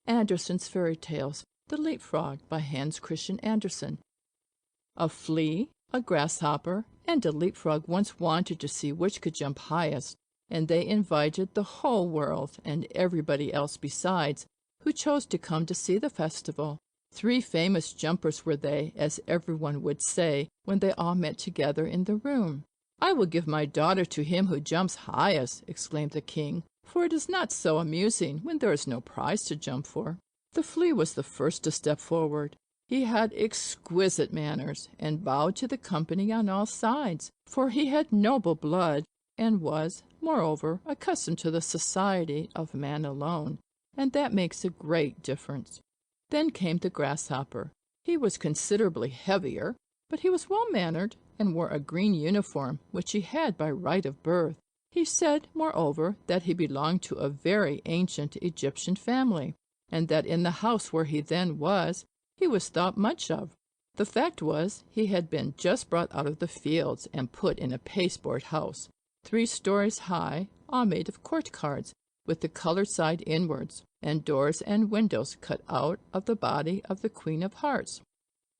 Andersen's Fairy Tales, The Leapfrog by Hans Christian Andersen. A flea, a grasshopper, and a leapfrog once wanted to see which could jump highest, and they invited the whole world, and everybody else besides, who chose to come to see the festival. 3 famous jumpers were they, as everyone would say, when they all met together in the room. "I will give my daughter to him who jumps highest," exclaimed the king, "for it is not so amusing when there is no prize to jump for." The flea was the first to step forward. He had exquisite manners, and bowed to the company on all sides, for he had noble blood, and was, moreover, accustomed to the society of man alone, and that makes a great difference. Then came the grasshopper. He was considerably heavier, but he was well-mannered, and wore a green uniform, which he had by right of birth. He said, moreover, that he belonged to a very ancient Egyptian family, and that in the house where he then was, he was thought much of. The fact was, he had been just brought out of the fields and put in a pasteboard house, 3 stories high, all made of court cards, with the colored side inwards, and doors and windows cut out of the body of the Queen of Hearts.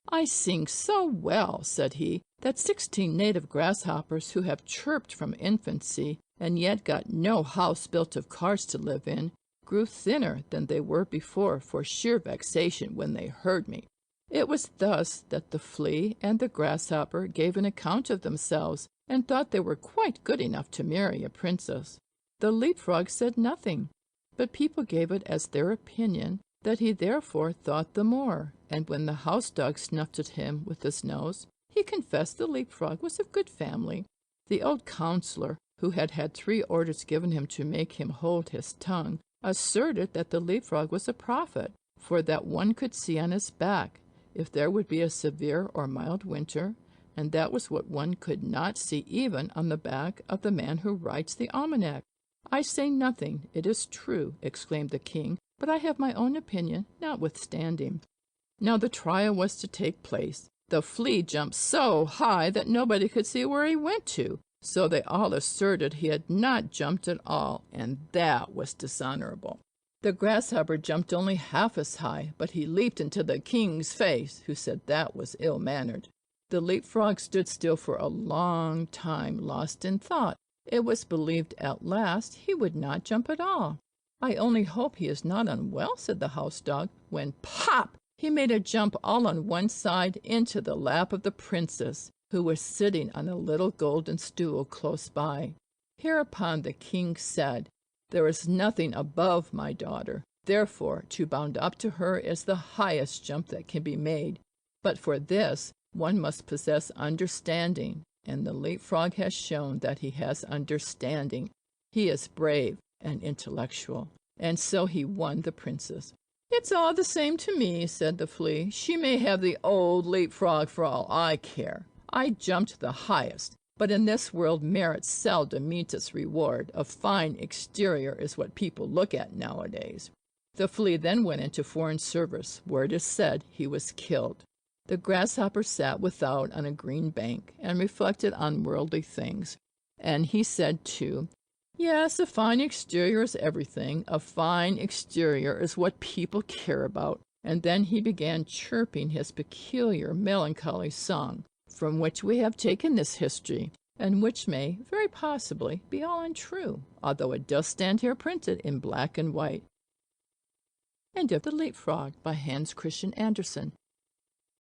"I sing so well," said he, "that 16 native grasshoppers who have chirped from infancy, and yet got no house built of cards to live in, grew thinner than they were before for sheer vexation when they heard me." It was thus that the flea and the grasshopper gave an account of themselves, and thought they were quite good enough to marry a princess. The leapfrog said nothing, but people gave it as their opinion that he therefore thought the more, and when the house dog snuffed at him with his nose, he confessed the leapfrog was of good family. The old counselor, who had had 3 orders given him to make him hold his tongue, asserted that the leapfrog was a prophet, for that one could see on his back if there would be a severe or mild winter, and that was what one could not see even on the back of the man who writes the almanac. "I say nothing, it is true," exclaimed the king, "but I have my own opinion notwithstanding." Now the trial was to take place. The flea jumped so high that nobody could see where he went to, so they all asserted he had not jumped at all, and that was dishonorable. The grasshopper jumped only half as high, but he leaped into the king's face, who said that was ill-mannered. The leapfrog stood still for a long time, lost in thought. It was believed at last he would not jump at all. "I only hope he is not unwell," said the house dog, when pop! He made a jump all on one side into the lap of the princess, who was sitting on a little golden stool close by. Hereupon the king said, "There is nothing above my daughter, therefore to bound up to her is the highest jump that can be made. But for this one must possess understanding, and the leapfrog has shown that he has understanding. He is brave and intellectual, and so he won the princess." "It's all the same to me," said the flea. "She may have the old leapfrog for all I care. I jumped the highest, but in this world merit seldom meets its reward. A fine exterior is what people look at nowadays." The flea then went into foreign service, where it is said he was killed. The grasshopper sat without on a green bank, and reflected on worldly things. And he said too, "Yes, a fine exterior is everything. A fine exterior is what people care about." And then he began chirping his peculiar melancholy song, from which we have taken this history, and which may very possibly be all untrue, although it does stand here printed in black and white. End of The Leapfrog by Hans Christian Andersen.